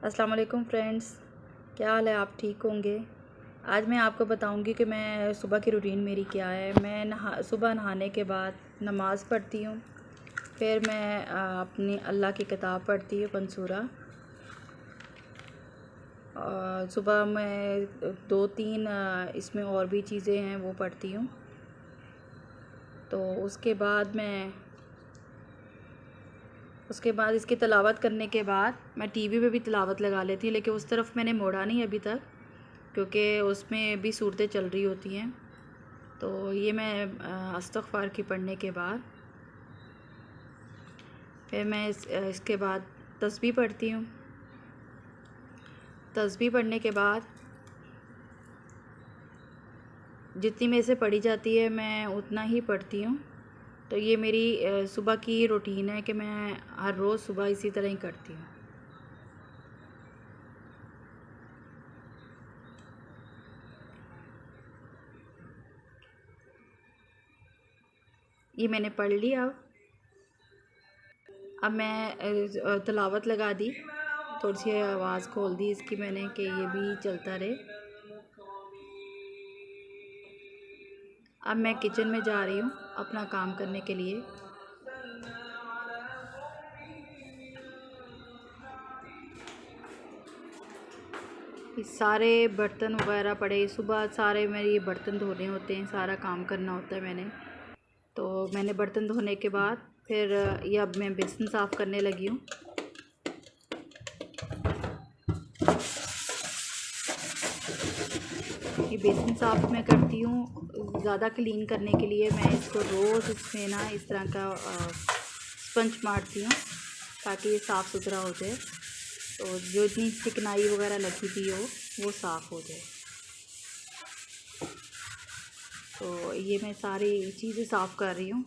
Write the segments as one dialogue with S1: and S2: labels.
S1: अस्सलाम वालेकुम फ्रेंड्स, क्या हाल है? आप ठीक होंगे। आज मैं आपको बताऊंगी कि मैं सुबह की रूटीन मेरी क्या है। मैं सुबह नहाने के बाद नमाज़ पढ़ती हूँ। फिर मैं अपनी अल्लाह की किताब पढ़ती हूँ, पंसूरा। और सुबह मैं 2-3 इसमें और भी चीज़ें हैं वो पढ़ती हूँ। तो उसके बाद इसकी तिलावत करने के बाद मैं टीवी पे भी तिलावत लगा लेती हूँ, लेकिन उस तरफ मैंने मोड़ा नहीं अभी तक, क्योंकि उसमें भी सूरतें चल रही होती हैं। तो ये मैं इस्तग़फ़ार की पढ़ने के बाद फिर मैं इसके बाद तस्बीह पढ़ती हूँ। तस्बीह पढ़ने के बाद जितनी मेरे से पढ़ी जाती है मैं उतना ही पढ़ती हूँ। तो ये मेरी सुबह की रूटीन है कि मैं हर रोज़ सुबह इसी तरह ही करती हूँ। ये मैंने पढ़ लिया। अब मैं तिलावत लगा दी, थोड़ी सी आवाज़ खोल दी इसकी मैंने कि ये भी चलता रहे। अब मैं किचन में जा रही हूँ अपना काम करने के लिए। सारे बर्तन वगैरह पड़े, सुबह सारे मेरे ये बर्तन धोने होते हैं, सारा काम करना होता है मैंने। तो मैंने बर्तन धोने के बाद फिर ये अब मैं बेसन साफ़ करने लगी हूँ। ये बेसन साफ़ मैं करती हूँ ज़्यादा क्लीन करने के लिए। मैं इसको रोज़ इसमें ना इस तरह का स्पंज मारती हूँ ताकि ये साफ़ सुथरा हो जाए। तो जो इतनी चिकनाई वगैरह लगी थी वो साफ़ हो जाए। तो ये मैं सारी चीज़ें साफ़ कर रही हूँ,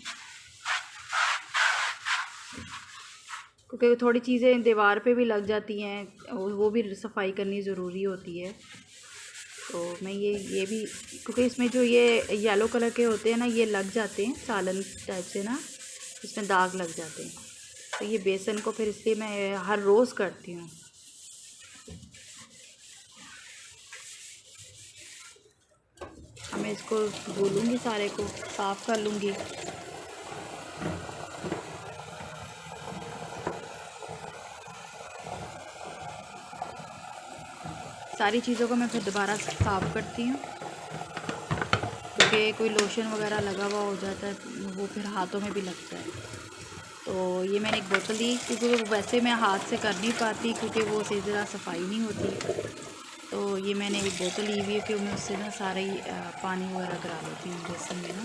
S1: क्योंकि थोड़ी चीज़ें दीवार पे भी लग जाती हैं, वो भी सफाई करनी ज़रूरी होती है। तो मैं ये भी, क्योंकि इसमें जो ये येलो कलर के होते हैं ना, ये लग जाते हैं सालन टाइप से ना, इसमें दाग लग जाते हैं। तो ये बेसन को फिर इसलिए मैं हर रोज़ करती हूँ। अब मैं इसको धुलूँगी, सारे को साफ़ कर लूँगी। सारी चीज़ों को मैं फिर दोबारा साफ़ करती हूँ, क्योंकि कोई लोशन वगैरह लगा हुआ हो जाता है वो फिर हाथों में भी लगता है। तो ये मैंने एक बोतल ली, क्योंकि वैसे मैं हाथ से कर नहीं पाती, क्योंकि वो सही तरह सफाई नहीं होती। तो ये मैंने एक बोतल ली हुई है कि मैं उससे ना सारे ही पानी वगैरह करा लेती हूँ बेसन में ना।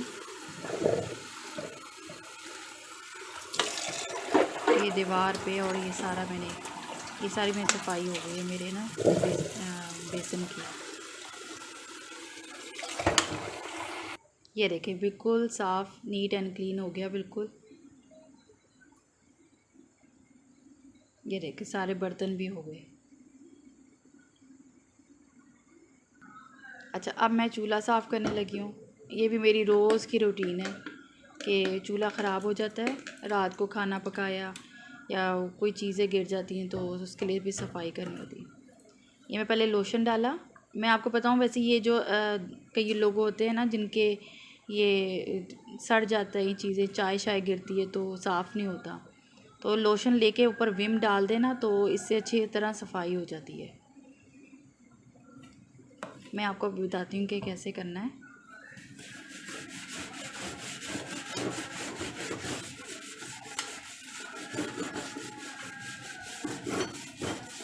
S1: ये दीवार पे और ये सारा ये सारी मेरी सफाई हो गई है मेरे ना बेसन की। ये देखिए बिल्कुल साफ़, नीट एंड क्लीन हो गया बिल्कुल। ये देखिए सारे बर्तन भी हो गए। अच्छा, अब मैं चूल्हा साफ़ करने लगी हूँ। ये भी मेरी रोज़ की रूटीन है कि चूल्हा ख़राब हो जाता है, रात को खाना पकाया या कोई चीज़ें गिर जाती हैं तो उसके लिए भी सफाई करनी होती है। ये मैं पहले लोशन डाला। मैं आपको बताऊँ, वैसे ये जो कई लोग होते हैं ना जिनके ये सड़ जाता है, ये चीज़ें चाय शाय गिरती है तो साफ़ नहीं होता, तो लोशन लेके ऊपर विम डाल देना तो इससे अच्छी तरह सफाई हो जाती है। मैं आपको बताती हूँ कि कैसे करना है।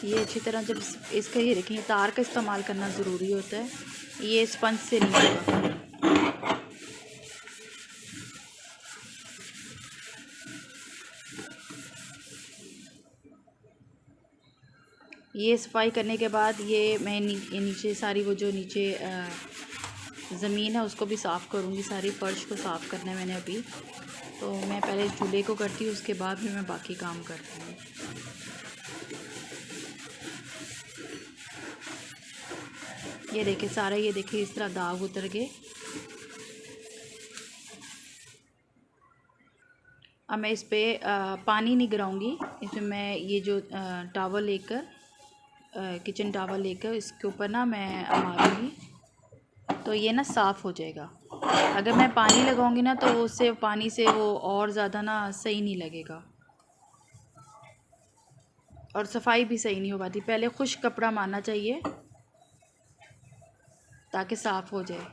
S1: ये अच्छी तरह जब इसका, ये देखिए तार का इस्तेमाल करना ज़रूरी होता है, ये स्पंज से नहीं होगा। ये सफाई करने के बाद ये मैं नीचे सारी वो जो नीचे ज़मीन है उसको भी साफ़ करूँगी। सारी फर्श को साफ़ करना है मैंने अभी। तो मैं पहले चूल्हे को करती हूँ, उसके बाद फिर मैं बाकी काम करती हूँ। ये देखिए सारा, ये देखिए इस तरह दाग उतर गए। अब मैं इस पर पानी नहीं गिराऊँगी, इसमें मैं ये जो टॉवल लेकर किचन टावल लेकर इसके ऊपर ना मैं मारूंगी, तो ये ना साफ़ हो जाएगा। अगर मैं पानी लगाऊंगी ना तो उससे पानी से वो और ज़्यादा ना सही नहीं लगेगा और सफाई भी सही नहीं हो पाती। पहले खुश्क कपड़ा मारना चाहिए ताकि साफ़ हो जाए।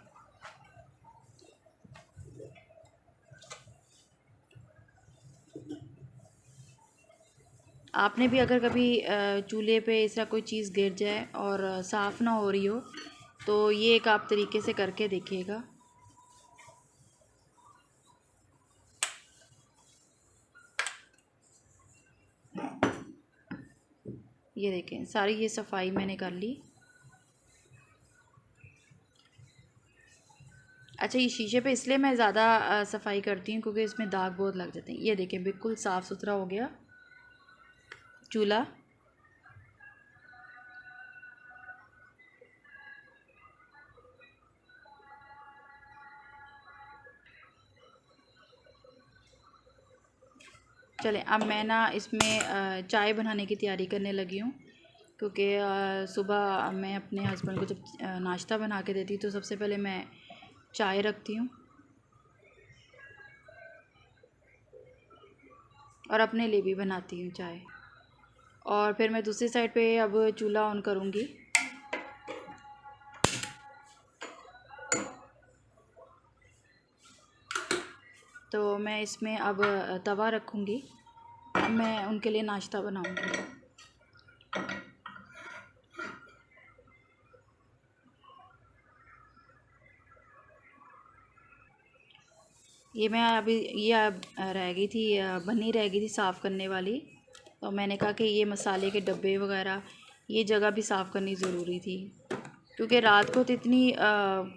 S1: आपने भी अगर कभी चूल्हे पे इस तरह कोई चीज़ गिर जाए और साफ़ ना हो रही हो तो ये एक आप तरीके से करके देखिएगा। ये देखें, सारी ये सफाई मैंने कर ली। अच्छा, ये शीशे पे इसलिए मैं ज़्यादा सफाई करती हूँ क्योंकि इसमें दाग बहुत लग जाते हैं। ये देखें, बिल्कुल साफ़ सुथरा हो गया चूल्हा। चलें, अब मैं ना इसमें चाय बनाने की तैयारी करने लगी हूँ क्योंकि सुबह मैं अपने हस्बैंड को जब नाश्ता बना के देती तो सबसे पहले मैं चाय रखती हूँ और अपने लिए भी बनाती हूँ चाय। और फिर मैं दूसरी साइड पे अब चूल्हा ऑन करूँगी। तो मैं इसमें अब तवा रखूँगी, मैं उनके लिए नाश्ता बनाऊँगी। ये मैं अभी ये अब रह गई थी, बनी रह गई थी साफ़ करने वाली, तो मैंने कहा कि ये मसाले के डब्बे वगैरह ये जगह भी साफ़ करनी ज़रूरी थी क्योंकि रात को तो इतनी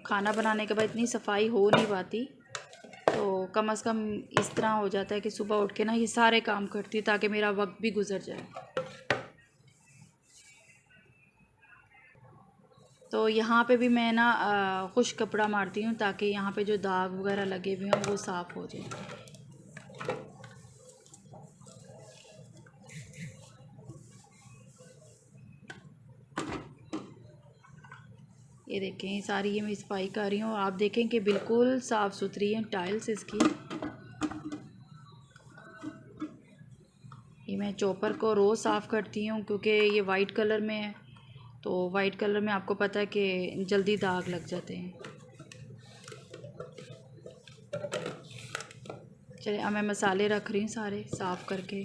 S1: खाना बनाने के बाद इतनी सफाई हो नहीं पाती। तो कम से कम इस तरह हो जाता है कि सुबह उठ के ना ये सारे काम करती हूँ ताकि मेरा वक्त भी गुजर जाए। तो यहाँ पे भी मैं ना खुश्क कपड़ा मारती हूँ ताकि यहाँ पे जो दाग वगैरह लगे हुए हों वो साफ़ हो जाए। ये देखें, सारी ये मैं सफाई कर रही हूँ। आप देखें कि बिल्कुल साफ़ सुथरी है टाइल्स इसकी। ये मैं चॉपर को रोज़ साफ़ करती हूँ क्योंकि ये वाइट कलर में है, तो वाइट कलर में आपको पता है कि जल्दी दाग लग जाते हैं। चलिए, अब मैं मसाले रख रही हूँ सारे साफ़ करके।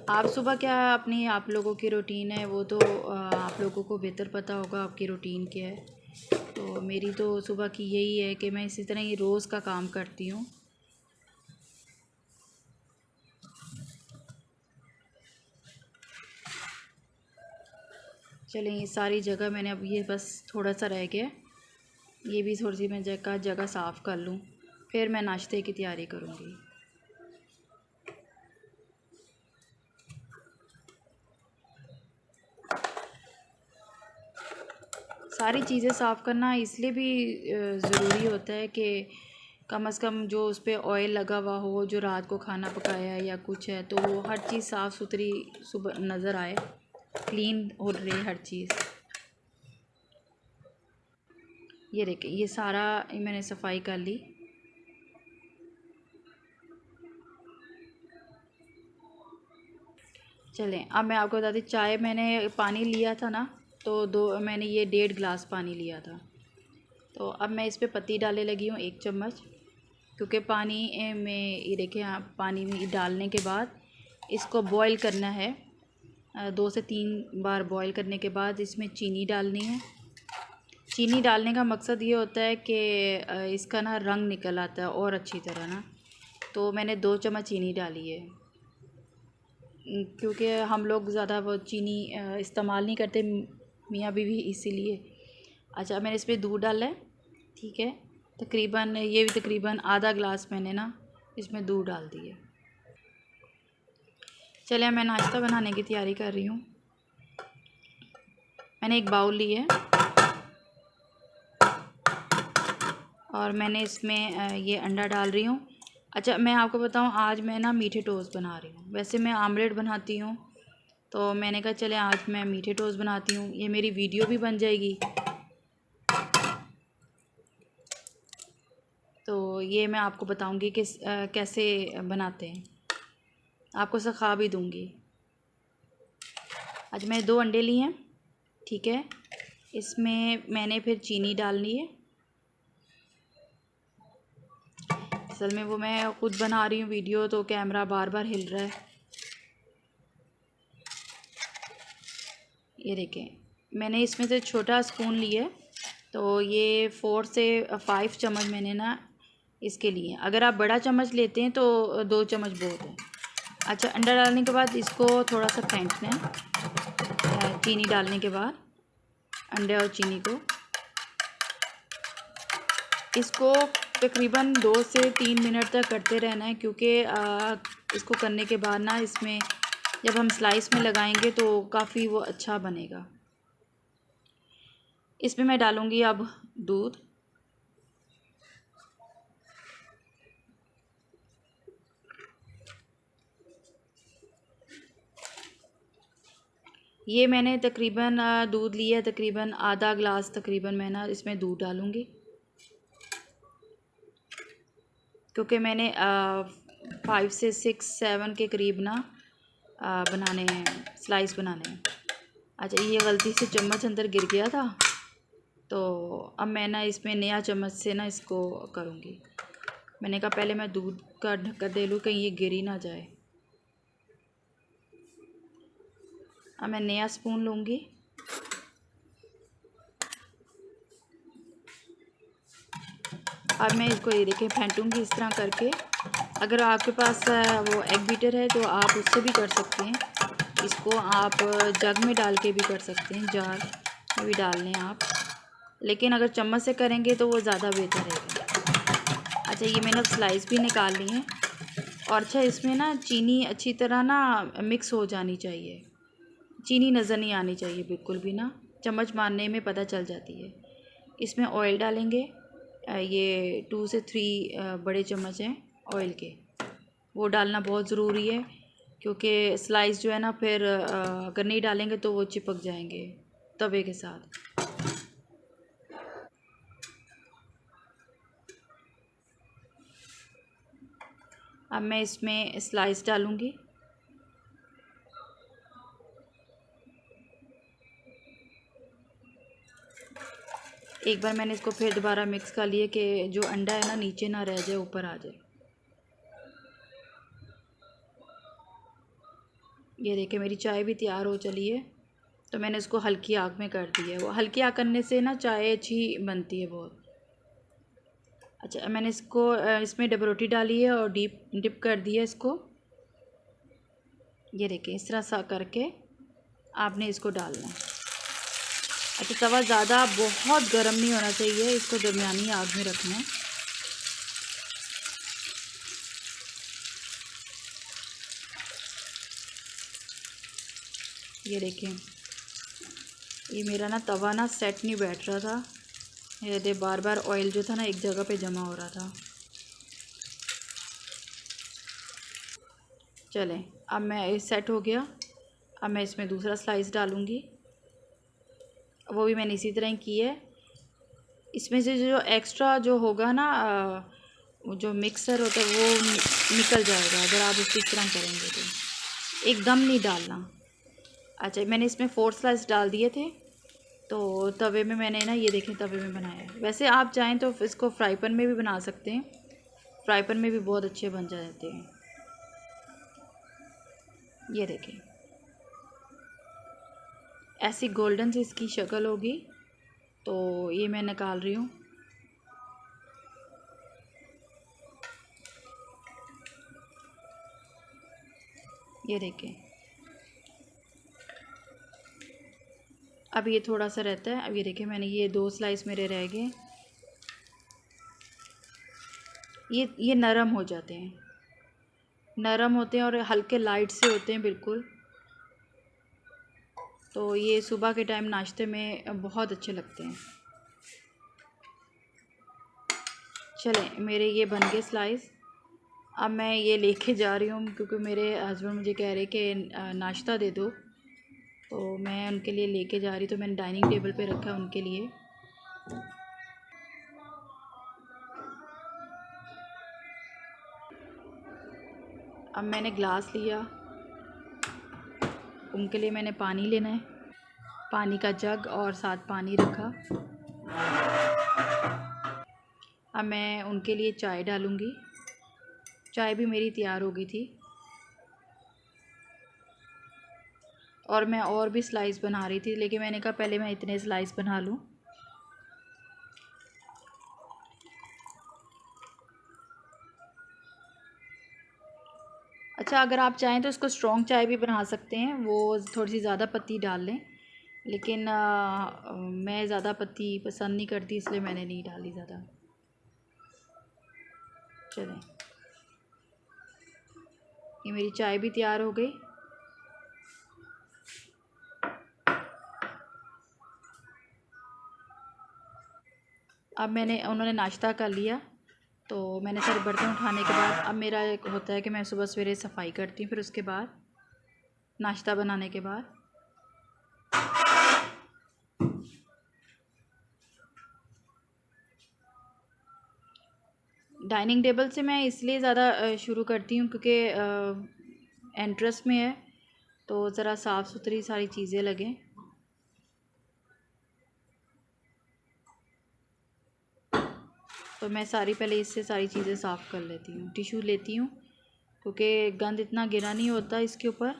S1: आप सुबह क्या अपनी आप लोगों की रूटीन है वो तो आप लोगों को बेहतर पता होगा आपकी रूटीन क्या है। तो मेरी तो सुबह की यही है कि मैं इसी तरह ही रोज़ का काम करती हूँ। चलें, ये सारी जगह मैंने अब ये बस थोड़ा सा रह गया, ये भी थोड़ी सी मैं जगह साफ़ कर लूँ, फिर मैं नाश्ते की तैयारी करूँगी। सारी चीज़ें साफ़ करना इसलिए भी ज़रूरी होता है कि कम से कम जो उस पर ऑयल लगा हुआ हो, जो रात को खाना पकाया है या कुछ है, तो वो हर चीज़ साफ़ सुथरी सुबह नज़र आए, क्लीन हो रही हर चीज़। ये देखिए, ये सारा मैंने सफाई कर ली। चलें, अब मैं आपको बताती, चाय मैंने पानी लिया था ना, तो मैंने ये 1.5 गिलास पानी लिया था। तो अब मैं इस पर पत्ती डालने लगी हूँ 1 चम्मच, क्योंकि पानी में ये देखें आप, पानी में डालने के बाद इसको बॉईल करना है। 2 से 3 बार बॉईल करने के बाद इसमें चीनी डालनी है। चीनी डालने का मकसद ये होता है कि इसका ना रंग निकल आता है और अच्छी तरह ना। तो मैंने 2 चम्मच चीनी डाली है क्योंकि हम लोग ज़्यादा वो चीनी इस्तेमाल नहीं करते मियाँ बीवी, इसीलिए। अच्छा, मैंने इस पर दूध डाला है, ठीक है। तकरीबन ये भी तकरीबन आधा गिलास मैंने ना इसमें दूध डाल दिया। चलिए, मैं नाश्ता बनाने की तैयारी कर रही हूँ। मैंने एक बाउल ली है और मैंने इसमें ये अंडा डाल रही हूँ। अच्छा, मैं आपको बताऊँ, आज मैं ना मीठे टोस्ट बना रही हूँ। वैसे मैं आमलेट बनाती हूँ, तो मैंने कहा चले आज मैं मीठे टोस्ट बनाती हूँ, ये मेरी वीडियो भी बन जाएगी। तो ये मैं आपको बताऊँगी कि कैसे बनाते हैं, आपको सिखा भी दूँगी। आज मैंने 2 अंडे लिए हैं, ठीक है। इसमें मैंने फिर चीनी डालनी है। असल में वो मैं खुद बना रही हूँ वीडियो, तो कैमरा बार बार हिल रहा है। ये देखें, मैंने इसमें से छोटा स्पून लिया है, तो ये 4 से 5 चम्मच मैंने ना इसके लिए। अगर आप बड़ा चम्मच लेते हैं तो 2 चम्मच बहुत है। अच्छा, अंडा डालने के बाद इसको थोड़ा सा फेंटना है, चीनी डालने के बाद अंडे और चीनी को, इसको तकरीबन 2 से 3 मिनट तक करते रहना है, क्योंकि इसको करने के बाद ना इसमें जब हम स्लाइस में लगाएंगे तो काफ़ी वो अच्छा बनेगा। इसमें मैं डालूँगी अब दूध। ये मैंने तकरीबन दूध लिया है, तकरीबन आधा गिलास तकरीबन मैं ना इसमें दूध डालूँगी, क्योंकि मैंने 5 से 6 7 के करीब ना बनाने हैं, स्लाइस बनाने हैं। अच्छा, ये गलती से चम्मच अंदर गिर गया था, तो अब मैं ना इसमें नया चम्मच से ना इसको करूँगी। मैंने कहा पहले मैं दूध का ढक्कन दे लूँ, कहीं ये गिर ही ना जाए। अब मैं नया स्पून लूँगी। अब मैं इसको ये देखें फेंटूँगी इस तरह करके। अगर आपके पास वो एग बीटर है तो आप उससे भी कर सकते हैं। इसको आप जग में डाल के भी कर सकते हैं, जार में भी डाल लें आप, लेकिन अगर चम्मच से करेंगे तो वो ज़्यादा बेहतर रहेगा। अच्छा, ये मैंने अब स्लाइस भी निकाल ली है। और अच्छा, इसमें ना चीनी अच्छी तरह ना मिक्स हो जानी चाहिए, चीनी नज़र नहीं आनी चाहिए बिल्कुल भी ना, चम्मच मारने में पता चल जाती है। इसमें ऑयल डालेंगे, ये 2 से 3 बड़े चम्मच हैं ऑयल के, वो डालना बहुत ज़रूरी है, क्योंकि स्लाइस जो है ना फिर अगर नहीं डालेंगे तो वो चिपक जाएंगे तवे के साथ। अब मैं इसमें स्लाइस डालूँगी। एक बार मैंने इसको फिर दोबारा मिक्स कर लिया कि जो अंडा है ना नीचे ना रह जाए, ऊपर आ जाए। ये देखिए मेरी चाय भी तैयार हो चली है, तो मैंने इसको हल्की आग में कर दिया है। वो हल्की आग करने से ना चाय अच्छी बनती है बहुत। अच्छा, मैंने इसको इसमें डबल रोटी डाली है और डिप कर दिया इसको। ये देखिए इस तरह सा करके आपने इसको डालना है। अच्छा, तवा ज़्यादा बहुत गर्म नहीं होना चाहिए, इसको दरमियानी आग में रखना है। ये देखिए, ये मेरा ना तवा ना सेट नहीं बैठ रहा था, ये दे बार बार ऑयल जो था ना एक जगह पे जमा हो रहा था। चलें, अब मैं ये सेट हो गया। अब मैं इसमें दूसरा स्लाइस डालूँगी, वो भी मैंने इसी तरह ही की है। इसमें से जो एक्स्ट्रा जो होगा ना जो मिक्सर होता है वो निकल जाएगा अगर आप उसकी तरह करेंगे तो। एकदम नहीं डालना। अच्छा, मैंने इसमें 4 स्लाइस डाल दिए थे, तो तवे में मैंने ना ये देखें तवे में बनाया है। वैसे आप चाहें तो इसको फ्राई पैन में भी बना सकते हैं, फ्राई पैन में भी बहुत अच्छे बन जाते हैं। ये देखें ऐसी गोल्डन सी इसकी शक्ल होगी, तो ये मैं निकाल रही हूँ। ये देखें, अब ये थोड़ा सा रहता है। अब ये देखें मैंने ये 2 स्लाइस मेरे रह गए, ये नरम हो जाते हैं, नरम होते हैं और हल्के लाइट से होते हैं बिल्कुल। तो ये सुबह के टाइम नाश्ते में बहुत अच्छे लगते हैं। चलें, मेरे ये बन गए स्लाइस। अब मैं ये लेके जा रही हूँ क्योंकि मेरे हस्बैंड मुझे कह रहे कि नाश्ता दे दो, तो मैं उनके लिए लेके जा रही। तो मैंने डाइनिंग टेबल पे रखा है उनके लिए। अब मैंने ग्लास लिया, उनके लिए मैंने पानी लेना है, पानी का जग और साथ पानी रखा। अब मैं उनके लिए चाय डालूँगी। चाय भी मेरी तैयार हो गई थी और मैं और भी स्लाइस बना रही थी, लेकिन मैंने कहा पहले मैं इतने स्लाइस बना लूँ। अच्छा, अगर आप चाहें तो इसको स्ट्रॉन्ग चाय भी बना सकते हैं, वो थोड़ी सी ज़्यादा पत्ती डाल लें, लेकिन मैं ज़्यादा पत्ती पसंद नहीं करती, इसलिए मैंने नहीं डाली ज़्यादा। चलें, ये मेरी चाय भी तैयार हो गई। अब उन्होंने नाश्ता कर लिया, तो मैंने सारे बर्तन उठाने के बाद अब मेरा एक होता है कि मैं सुबह सवेरे सफाई करती हूँ, फिर उसके बाद नाश्ता बनाने के बाद डाइनिंग टेबल से मैं इसलिए ज़्यादा शुरू करती हूँ क्योंकि एंट्रेंस में है, तो ज़रा साफ़ सुथरी सारी चीज़ें लगें। तो मैं पहले इससे सारी चीज़ें साफ़ कर लेती हूँ। टिश्यू लेती हूँ क्योंकि गंद इतना गिरा नहीं होता इसके ऊपर।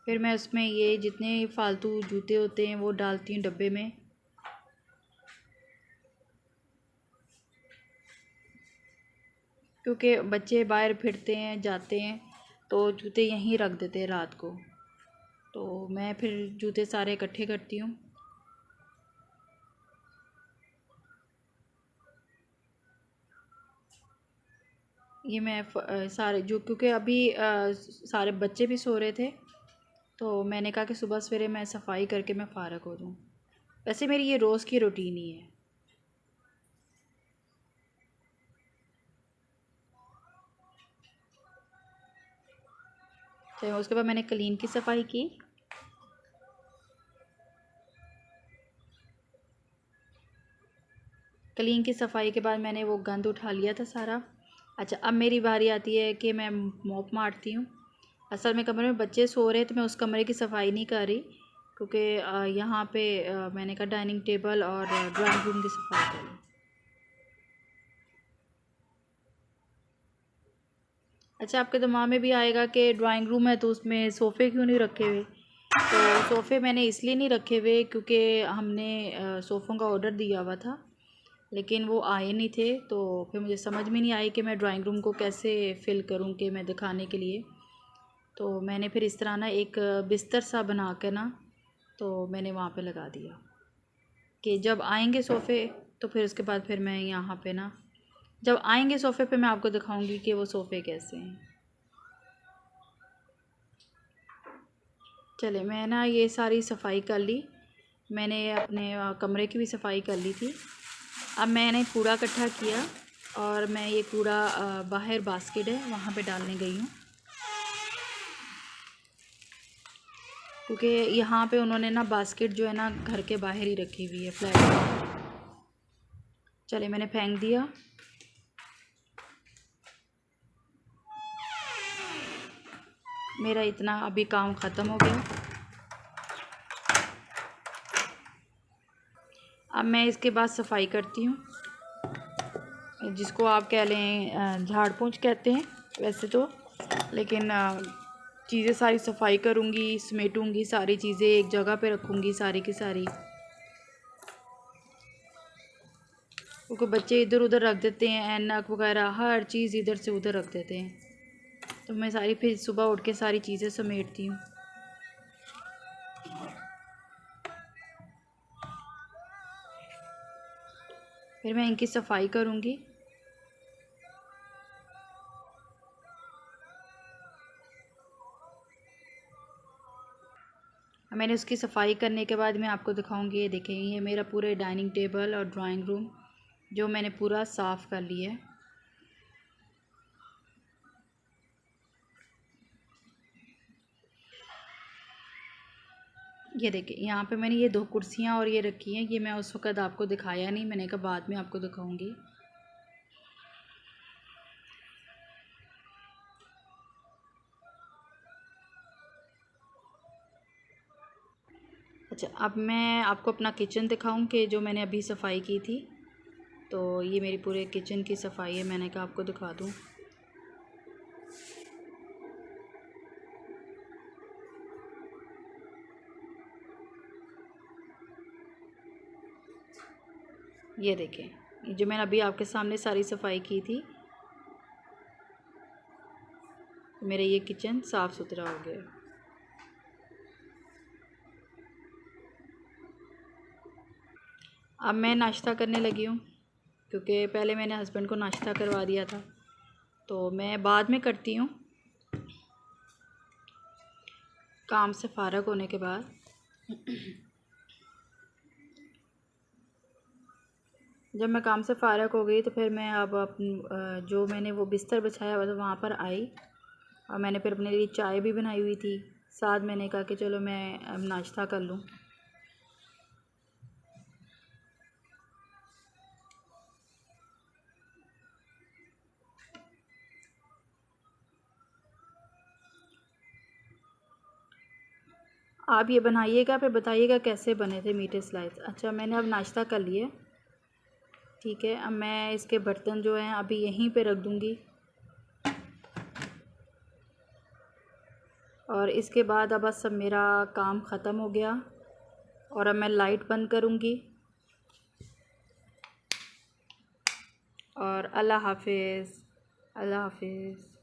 S1: फिर मैं उसमें ये जितने फालतू जूते होते हैं वो डालती हूँ डब्बे में। क्योंकि बच्चे बाहर फिरते हैं, जाते हैं, तो जूते यहीं रख देते हैं रात को, तो मैं फिर जूते सारे इकट्ठे करती हूँ। ये मैं सारे जो, क्योंकि अभी सारे बच्चे भी सो रहे थे, तो मैंने कहा कि सुबह सवेरे मैं सफाई करके मैं फ़ारग हो दूँ। वैसे मेरी ये रोज़ की रूटीन ही है। तो उसके बाद मैंने क्लीन की सफाई की। क्लीन की सफाई के बाद मैंने वो गंद उठा लिया था सारा। अच्छा, अब मेरी बारी आती है कि मैं मॉप मारती हूँ। असल में कमरे में बच्चे सो रहे हैं, तो मैं उस कमरे की सफाई नहीं कर रही क्योंकि यहाँ पे मैंने कहा डाइनिंग टेबल और ड्राइंग रूम की सफाई करूँ। अच्छा, आपके दिमाग में भी आएगा कि ड्राइंग रूम है तो उसमें सोफ़े क्यों नहीं रखे हुए। तो सोफ़े मैंने इसलिए नहीं रखे हुए क्योंकि हमने सोफ़ों का ऑर्डर दिया हुआ था, लेकिन वो आए नहीं थे। तो फिर मुझे समझ में नहीं आई कि मैं ड्राइंग रूम को कैसे फ़िल करूँ कि मैं दिखाने के लिए। तो मैंने फिर इस तरह ना एक बिस्तर सा बना के ना, तो मैंने वहाँ पे लगा दिया कि जब आएंगे सोफ़े तो फिर उसके बाद फिर मैं यहाँ पे ना, जब आएंगे सोफ़े पे मैं आपको दिखाऊंगी कि वो सोफ़े कैसे हैं। चले, मैं ना ये सारी सफाई कर ली, मैंने अपने कमरे की भी सफाई कर ली थी। अब मैंने कूड़ा इकट्ठा किया और मैं ये कूड़ा बाहर बास्केट है वहाँ पे डालने गई हूँ, क्योंकि यहाँ पे उन्होंने ना बास्केट जो है ना घर के बाहर ही रखी हुई है, फ्लैट में। चले, मैंने फेंक दिया। मेरा इतना अभी काम ख़त्म हो गया। अब मैं इसके बाद सफाई करती हूँ, जिसको आप कह लें झाड़ पोंछ कहते हैं वैसे तो, लेकिन चीज़ें सारी सफाई करूँगी, समेटूँगी, सारी चीज़ें एक जगह पे रखूँगी सारी की सारी, क्योंकि बच्चे इधर उधर रख देते हैं, ऐनक वगैरह हर चीज़ इधर से उधर रख देते हैं। तो मैं सारी फिर सुबह उठ के सारी चीज़ें समेटती हूँ। फिर मैं इनकी सफाई करूँगी। मैंने उसकी सफाई करने के बाद मैं आपको दिखाऊंगी। ये देखें, ये मेरा पूरे डाइनिंग टेबल और ड्राइंग रूम जो मैंने पूरा साफ़ कर लिया है। ये देखिए, यहाँ पे मैंने ये 2 कुर्सियाँ और ये रखी हैं। ये मैं उस वक़्त आपको दिखाया नहीं, मैंने कहा बाद में आपको दिखाऊंगी। अच्छा, अब मैं आपको अपना किचन दिखाऊं कि जो मैंने अभी सफाई की थी। तो ये मेरी पूरे किचन की सफाई है, मैंने कहा आपको दिखा दूं। ये देखें, जो मैंने अभी आपके सामने सारी सफाई की थी, मेरा ये किचन साफ़ सुथरा हो गया। अब मैं नाश्ता करने लगी हूँ, क्योंकि पहले मैंने हस्बैंड को नाश्ता करवा दिया था, तो मैं बाद में करती हूँ काम से फ़ारग होने के बाद। जब मैं काम से फ़ारग हो गई तो फिर मैं अब जो मैंने वो बिस्तर बिछाया हुआ था वहाँ पर आई, और मैंने फिर अपने लिए चाय भी बनाई हुई थी। साथ मैंने कहा कि चलो मैं अब नाश्ता कर लूँ। आप ये बनाइएगा, फिर बताइएगा कैसे बने थे मीठे स्लाइस। अच्छा, मैंने अब नाश्ता कर लिया, ठीक है। अब मैं इसके बर्तन जो हैं अभी यहीं पे रख दूँगी, और इसके बाद अब बस सब मेरा काम ख़त्म हो गया, और अब मैं लाइट बंद करूँगी। और अल्लाह हाफिज़, अल्लाह हाफिज़।